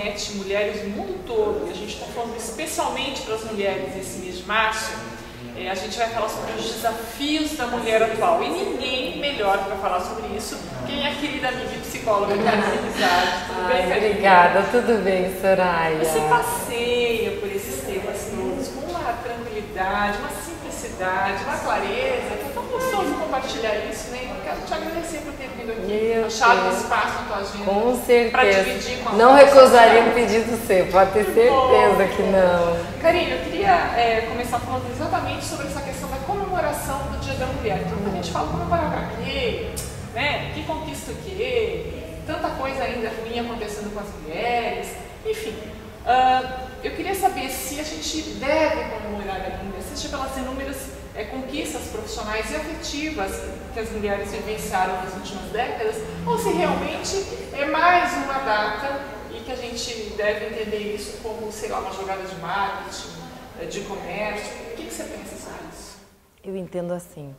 acomete mulheres do mundo todo, e a gente está falando especialmente para as mulheres nesse mês de março, a gente vai falar sobre os desafios da mulher atual. E ninguém melhor para falar sobre isso que a querida amiga e psicóloga Karine Guisardi. Tudo bem, Karine? Obrigada, tudo bem, Soraya? Você passeia por esses temas todos com uma tranquilidade, uma simplicidade, uma clareza. É tão gostoso compartilhar isso, né? Eu quero te agradecer por ter vindo aqui, achado um espaço na tua agenda. Com certeza. Para dividir com a Não recusaria um pedido seu, pode ter certeza que não. Karine, eu queria começar falando exatamente sobre essa questão da comemoração do Dia da Mulher. Então, a gente fala comemorar pra quê? Né? Que conquista o quê? Tanta coisa ainda ruim acontecendo com as mulheres. Enfim, eu queria saber se a gente deve comemorar ainda, seja pelas inúmeras conquistas profissionais e afetivas que as mulheres vivenciaram nas últimas décadas, ou se realmente é mais uma data e que a gente deve entender isso como, sei lá, uma jogada de marketing, de comércio. O que você pensa sobre isso? Eu entendo assim.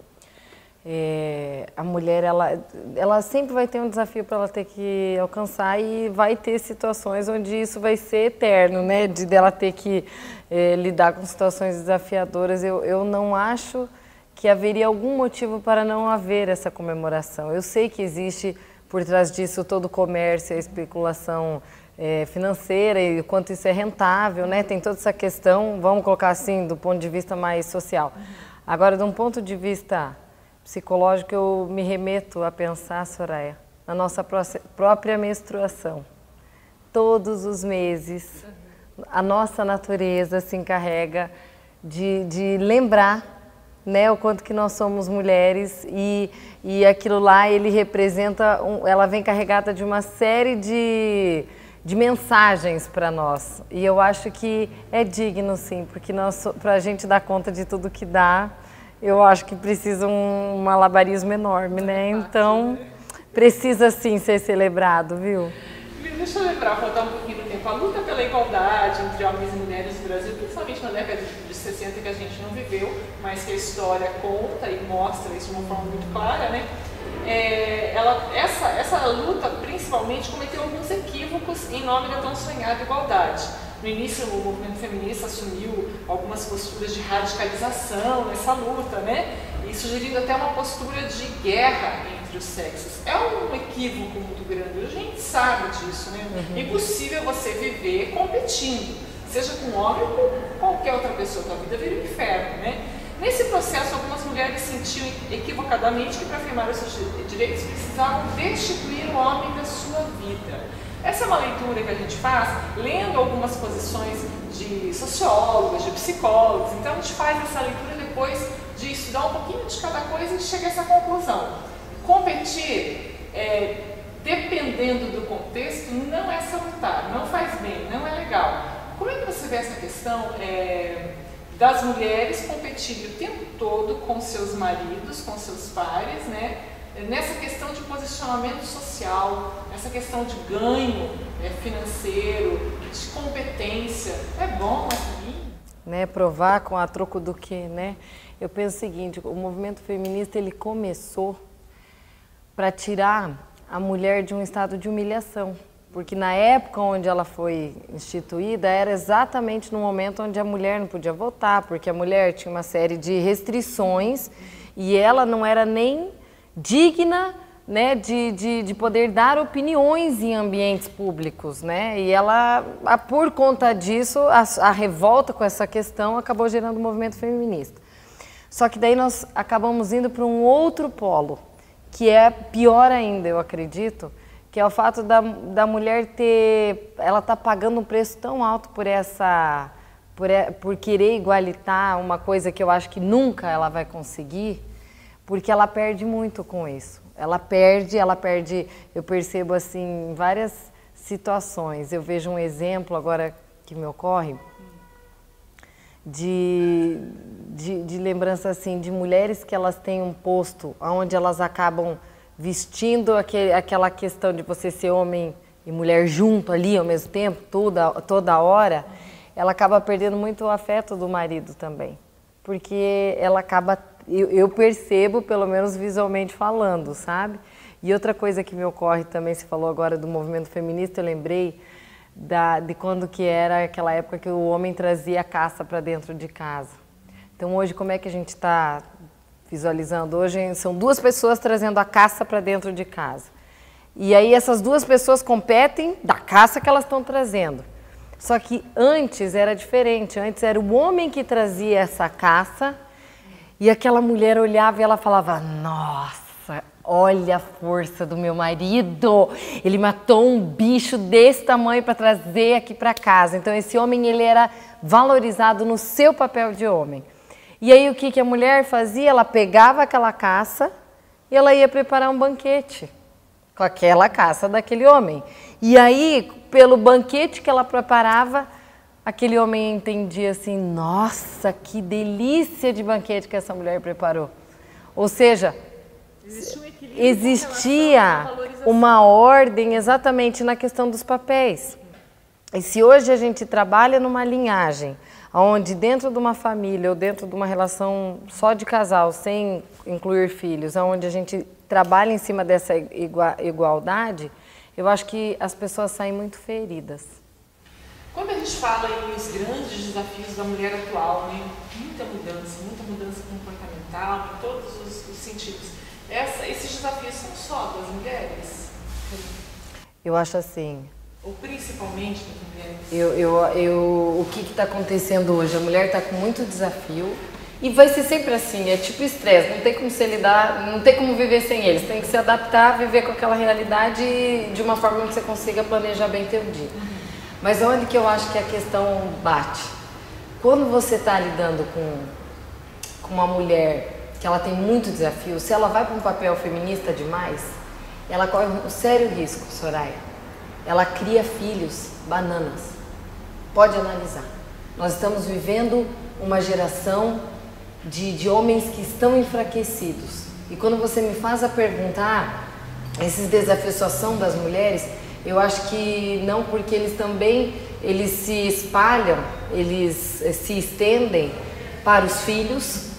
A mulher, ela sempre vai ter um desafio para ela ter que alcançar e vai ter situações onde isso vai ser eterno, né? De dela ter que lidar com situações desafiadoras. Eu não acho que haveria algum motivo para não haver essa comemoração. Eu sei que existe por trás disso todo o comércio, a especulação financeira e o quanto isso é rentável, né? Tem toda essa questão, vamos colocar assim, do ponto de vista mais social. Agora, de um ponto de vista psicológico, eu me remeto a pensar, Soraya, na nossa própria menstruação. Todos os meses, a nossa natureza se encarrega de lembrar, né, o quanto que nós somos mulheres e aquilo lá, ele representa, ela vem carregada de uma série de mensagens para nós. E eu acho que é digno, sim, porque para a gente dar conta de tudo que dá, eu acho que precisa um malabarismo enorme, né? Então, precisa sim ser celebrado, viu? Deixa eu lembrar, voltar um pouquinho do tempo. A luta pela igualdade entre homens e mulheres no Brasil, principalmente na década de 60, que a gente não viveu, mas que a história conta e mostra isso de uma forma muito clara, né? Essa luta, principalmente, cometeu alguns equívocos em nome da tão sonhada igualdade. No início, o movimento feminista assumiu algumas posturas de radicalização nessa luta, né? E sugerindo até uma postura de guerra entre os sexos. É um equívoco muito grande, a gente sabe disso, né? É impossível você viver competindo, seja com um homem ou com qualquer outra pessoa, tua vida vira um inferno, né? Nesse processo, algumas mulheres sentiam equivocadamente que para afirmar os seus direitos precisavam destituir o homem da sua vida. Essa é uma leitura que a gente faz lendo algumas posições de sociólogas, de psicólogos. Então a gente faz essa leitura depois de estudar um pouquinho de cada coisa e chega a essa conclusão. Competir, dependendo do contexto, não é salutar, não faz bem, não é legal. Como é que você vê essa questão das mulheres competirem o tempo todo com seus maridos, com seus pares, né? Nessa questão de posicionamento social, essa questão de ganho financeiro, de competência, é bom, é ruim? Né, provar com a troco do quê, né? Eu penso o seguinte, o movimento feminista, ele começou para tirar a mulher de um estado de humilhação, porque na época onde ela foi instituída, era exatamente no momento onde a mulher não podia votar, porque a mulher tinha uma série de restrições e ela não era nem digna, né, de poder dar opiniões em ambientes públicos, né? E ela, por conta disso, a revolta com essa questão acabou gerando o movimento feminista. Só que daí nós acabamos indo para um outro polo, que é pior ainda, eu acredito, que é o fato da mulher ela tá pagando um preço tão alto por querer igualitar uma coisa que eu acho que nunca ela vai conseguir, porque ela perde muito com isso. Ela perde, eu percebo assim, em várias situações. Eu vejo um exemplo agora que me ocorre de lembrança assim, de mulheres que elas têm um posto onde elas acabam vestindo aquela questão de você ser homem e mulher junto ali ao mesmo tempo, toda hora, ela acaba perdendo muito o afeto do marido também. Porque ela acaba, eu percebo, pelo menos visualmente falando, sabe? E outra coisa que me ocorre também, você falou agora do movimento feminista, eu lembrei de quando que era aquela época que o homem trazia a caça para dentro de casa. Então hoje como é que a gente está visualizando? Hoje são duas pessoas trazendo a caça para dentro de casa. E aí essas duas pessoas competem da caça que elas estão trazendo. Só que antes era diferente, antes era o homem que trazia essa caça e aquela mulher olhava e ela falava, nossa, olha a força do meu marido, ele matou um bicho desse tamanho para trazer aqui para casa. Então esse homem ele era valorizado no seu papel de homem. E aí o que a mulher fazia? Ela pegava aquela caça e ela ia preparar um banquete com aquela caça daquele homem. E aí, pelo banquete que ela preparava, aquele homem entendia assim, nossa, que delícia de banquete que essa mulher preparou. Ou seja, existia uma ordem exatamente na questão dos papéis. E se hoje a gente trabalha numa linhagem, onde dentro de uma família ou dentro de uma relação só de casal, sem incluir filhos, onde a gente trabalha em cima dessa igualdade, eu acho que as pessoas saem muito feridas. Quando a gente fala em os grandes desafios da mulher atual, né? Muita mudança comportamental, em todos os sentidos. Esses desafios são só das mulheres? Eu acho assim. Ou principalmente das mulheres? O que está acontecendo hoje? A mulher está com muito desafio e vai ser sempre assim, é tipo estresse, não tem como se lidar, não tem como viver sem eles, tem que se adaptar, viver com aquela realidade de uma forma que você consiga planejar bem teu dia. Mas onde que eu acho que a questão bate? Quando você está lidando com uma mulher que ela tem muito desafio, se ela vai para um papel feminista demais, ela corre um sério risco, Soraya. Ela cria filhos bananas. Pode analisar. Nós estamos vivendo uma geração de homens que estão enfraquecidos. E quando você me faz a pergunta, esses desafios só são das mulheres, eu acho que não, porque eles se espalham, eles se estendem para os filhos,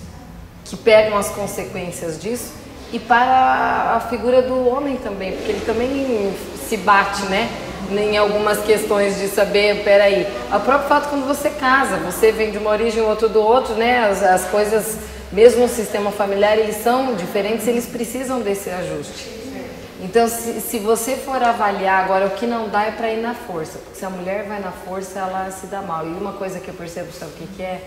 que pegam as consequências disso, e para a figura do homem também, porque ele também se bate, né? Em algumas questões de saber, peraí, o próprio fato quando você casa, você vem de uma origem, outro do outro, né? As coisas, mesmo o sistema familiar, eles são diferentes, eles precisam desse ajuste. Então, se você for avaliar agora, o que não dá é para ir na força, porque se a mulher vai na força, ela se dá mal. E uma coisa que eu percebo, sabe o que é?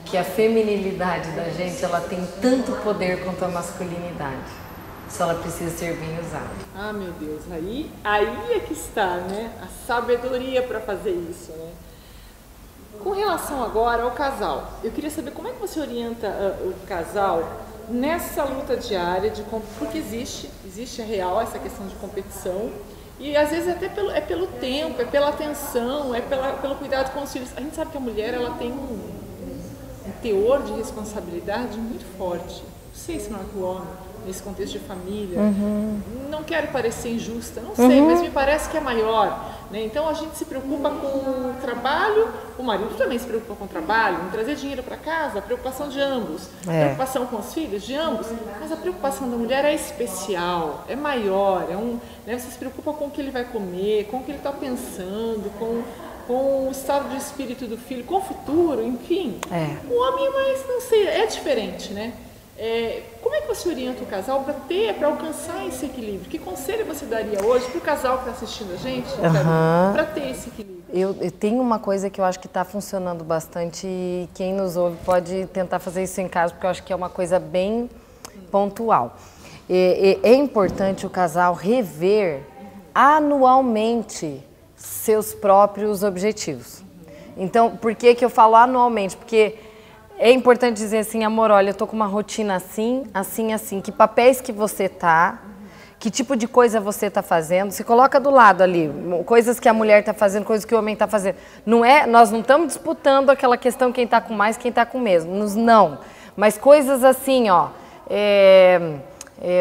Que a feminilidade da gente, ela tem tanto poder quanto a masculinidade. Só ela precisa ser bem usada. Ah, meu Deus, aí é que está, né? A sabedoria para fazer isso, né? Com relação agora ao casal, eu queria saber como é que você orienta o casal nessa luta diária, porque existe real essa questão de competição, e às vezes até pelo tempo, é pela atenção, pelo cuidado com os filhos. A gente sabe que a mulher ela tem um teor de responsabilidade muito forte, não sei se não é que o homem, nesse contexto de família, não quero parecer injusta, não sei, mas me parece que é maior, né? Então a gente se preocupa com o trabalho, o marido também se preocupa com o trabalho, em trazer dinheiro para casa, a preocupação de ambos, a preocupação com os filhos de ambos, mas a preocupação da mulher é especial, é maior, né? Você se preocupa com o que ele vai comer, com o que ele está pensando, com o estado de espírito do filho, com o futuro, enfim. O homem, mas não sei, é diferente, né? Como é que você orienta o casal para alcançar esse equilíbrio? Que conselho você daria hoje para o casal que está assistindo a gente, para ter esse equilíbrio? Eu tenho uma coisa que eu acho que está funcionando bastante e quem nos ouve pode tentar fazer isso em casa, porque eu acho que é uma coisa bem pontual. É importante o casal rever anualmente seus próprios objetivos. Então, por que eu falo anualmente? Porque é importante dizer assim, amor, olha, eu tô com uma rotina assim, assim, assim. Que papéis que você tá, que tipo de coisa você tá fazendo. Se coloca do lado ali, coisas que a mulher tá fazendo, coisas que o homem tá fazendo. Nós não estamos disputando aquela questão quem tá com mais, quem tá com menos. Não. Mas coisas assim, ó.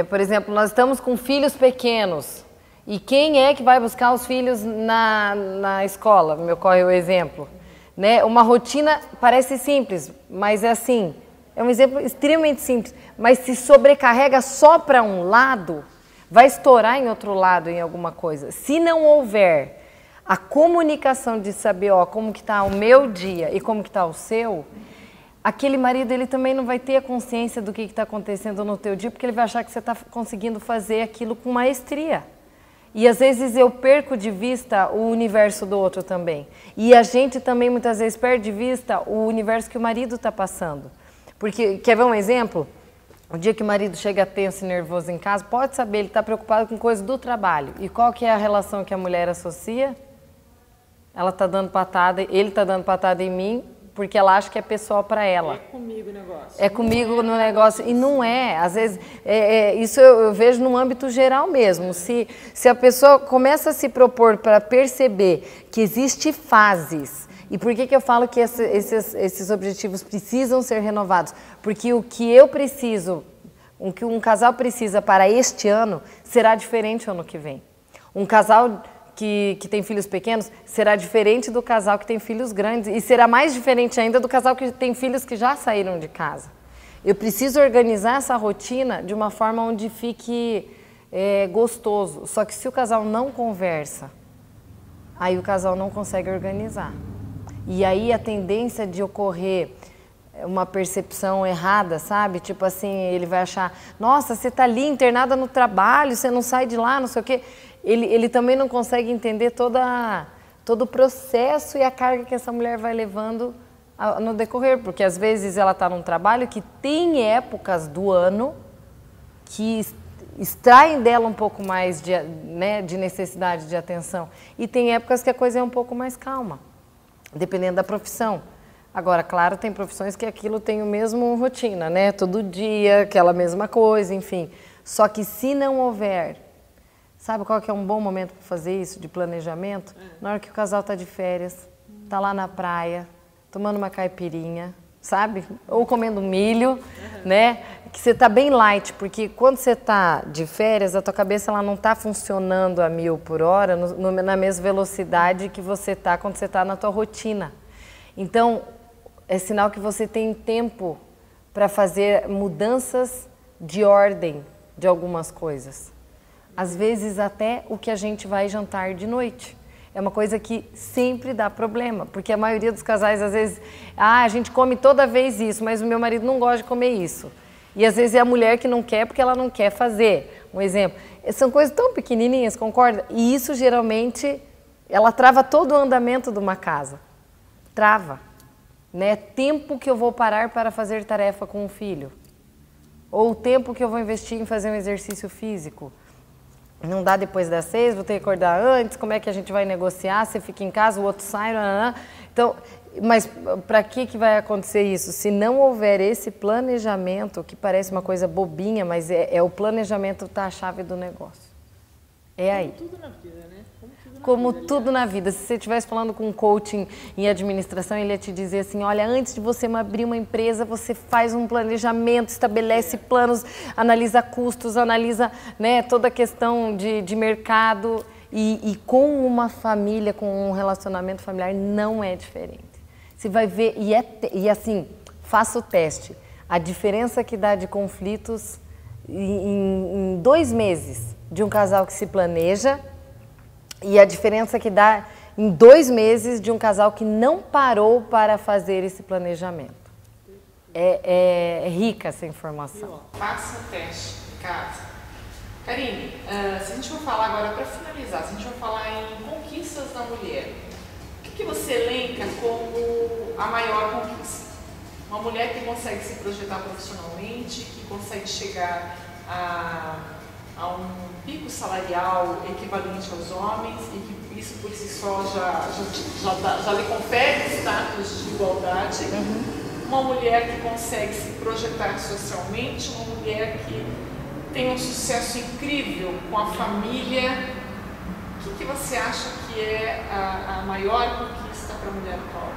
Por exemplo, nós estamos com filhos pequenos. E quem é que vai buscar os filhos na escola? Me ocorre o exemplo. Né? Uma rotina parece simples, mas é assim, é um exemplo extremamente simples, mas se sobrecarrega só para um lado, vai estourar em outro lado em alguma coisa. Se não houver a comunicação de saber, ó, como que está o meu dia e como que está o seu, aquele marido ele também não vai ter a consciência do que está acontecendo no teu dia, porque ele vai achar que você está conseguindo fazer aquilo com maestria. E às vezes eu perco de vista o universo do outro também. E a gente também muitas vezes perde de vista o universo que o marido está passando. Porque, quer ver um exemplo? O dia que o marido chega tenso e nervoso em casa, pode saber, ele está preocupado com coisa do trabalho. E qual que é a relação que a mulher associa? Ela está dando patada, ele está dando patada em mim, porque ela acha que é pessoal para ela. É comigo o negócio. É comigo no negócio. E não é. Às vezes, isso eu vejo no âmbito geral mesmo. Se a pessoa começa a se propor para perceber que existem fases. E por que eu falo que esses objetivos precisam ser renovados? Porque o que eu preciso, o que um casal precisa para este ano, será diferente ano que vem. Um casal que tem filhos pequenos será diferente do casal que tem filhos grandes e será mais diferente ainda do casal que tem filhos que já saíram de casa. Eu preciso organizar essa rotina de uma forma onde fique gostoso. Só que se o casal não conversa, aí o casal não consegue organizar. E aí a tendência de ocorrer uma percepção errada, sabe? Tipo assim, ele vai achar, nossa, você tá ali internada no trabalho, você não sai de lá, não sei o quê. Ele também não consegue entender todo o processo e a carga que essa mulher vai levando no decorrer, porque às vezes ela está num trabalho que tem épocas do ano que extraem dela um pouco mais de necessidade de atenção e tem épocas que a coisa é um pouco mais calma, dependendo da profissão. Agora, claro, tem profissões que aquilo tem o mesmo rotina, né? Todo dia, aquela mesma coisa, enfim. Só que se não houver... Sabe qual que é um bom momento para fazer isso, de planejamento? Na hora que o casal está de férias, está lá na praia, tomando uma caipirinha, sabe? Ou comendo milho, né? Que você está bem light, porque quando você está de férias, a tua cabeça ela não está funcionando a 1000 por hora, na mesma velocidade que você está quando você está na tua rotina. Então, é sinal que você tem tempo para fazer mudanças de ordem de algumas coisas. Às vezes até o que a gente vai jantar de noite. É uma coisa que sempre dá problema, porque a maioria dos casais às vezes, a gente come toda vez isso, mas o meu marido não gosta de comer isso. E às vezes é a mulher que não quer porque ela não quer fazer. Um exemplo, são coisas tão pequenininhas, concorda? E isso geralmente, ela trava todo o andamento de uma casa. Trava. Né? Tempo que eu vou parar para fazer tarefa com o filho. Ou o tempo que eu vou investir em fazer um exercício físico. Não dá depois das 6, vou ter que acordar antes, como é que a gente vai negociar? Você fica em casa, o outro sai, Então, mas para que vai acontecer isso? Se não houver esse planejamento, que parece uma coisa bobinha, mas o planejamento tá a chave do negócio. É aí. Como tudo na vida, né? Como tudo na vida. Se você estivesse falando com um coaching em administração, ele ia te dizer assim, olha, antes de você abrir uma empresa, você faz um planejamento, estabelece planos, analisa custos, analisa, né, toda a questão de mercado. E com uma família, com um relacionamento familiar, não é diferente. Você vai ver, e assim, faça o teste. A diferença que dá de conflitos em 2 meses de um casal que se planeja e a diferença que dá em 2 meses de um casal que não parou para fazer esse planejamento. É rica essa informação. Faça o teste em casa. Karine, se a gente for falar agora, para finalizar, se a gente for falar em conquistas da mulher, o que você elenca como a maior conquista? Uma mulher que consegue se projetar profissionalmente, que consegue chegar a um pico salarial equivalente aos homens e que isso por si só já lhe confere status de igualdade. Uma mulher que consegue se projetar socialmente, uma mulher que tem um sucesso incrível com a família. O que você acha que é a maior conquista para a mulher pobre?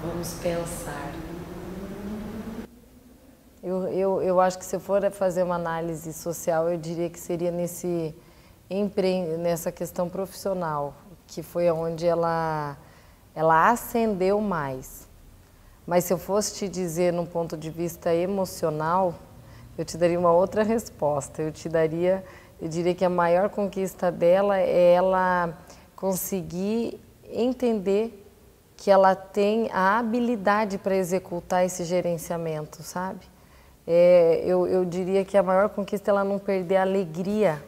Vamos pensar. Eu acho que se eu for fazer uma análise social, eu diria que seria nessa questão profissional, que foi onde ela ascendeu mais. Mas se eu fosse te dizer num ponto de vista emocional, eu te daria uma outra resposta. Eu diria que a maior conquista dela é ela conseguir entender que ela tem a habilidade para executar esse gerenciamento, sabe? Eu diria que a maior conquista é ela não perder a alegria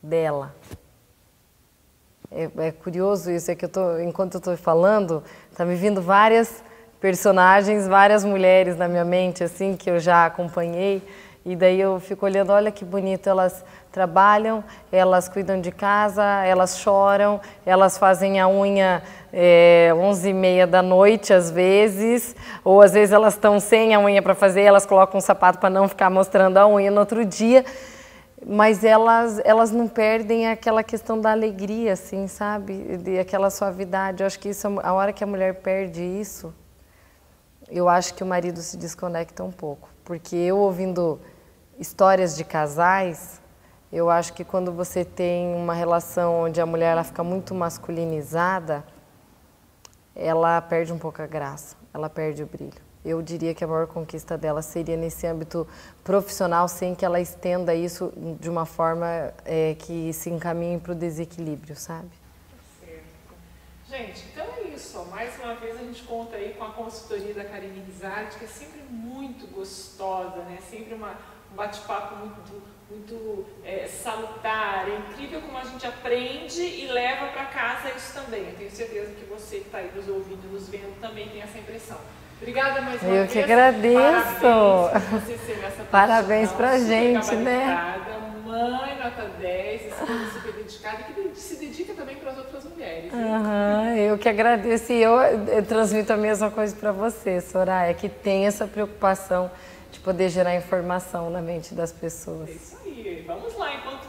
dela. É curioso isso, é que enquanto eu estou falando, tá me vindo várias personagens, várias mulheres na minha mente, assim, que eu já acompanhei, e daí eu fico olhando, olha que bonito, elas trabalham, elas cuidam de casa, elas choram, elas fazem a unha 11h30 da noite às vezes, ou às vezes elas estão sem a unha para fazer, elas colocam um sapato para não ficar mostrando a unha no outro dia, mas elas não perdem aquela questão da alegria, assim, sabe? De aquela suavidade. Eu acho que isso, a hora que a mulher perde isso, eu acho que o marido se desconecta um pouco. Porque eu ouvindo histórias de casais, eu acho que quando você tem uma relação onde a mulher ela fica muito masculinizada, ela perde um pouco a graça, ela perde o brilho. Eu diria que a maior conquista dela seria nesse âmbito profissional, sem que ela estenda isso de uma forma que se encaminhe para o desequilíbrio, sabe? Certo. Gente, então é isso. Ó. Mais uma vez a gente conta aí com a consultoria da Karine Rizardi, que é sempre muito gostosa, né? Sempre um bate-papo muito salutar. É incrível como a gente aprende e leva para casa isso também. Eu tenho certeza que você que está aí nos ouvindo, nos vendo, também tem essa impressão. Obrigada mais uma vez. Eu que agradeço. Parabéns por você ser essa Parabéns pra gente, né? Mãe, nota 10, esposa super dedicada e que se dedica também para as outras mulheres. Eu que agradeço e eu transmito a mesma coisa para você, Soraya, que tem essa preocupação de poder gerar informação na mente das pessoas. É isso aí. Vamos lá, enquanto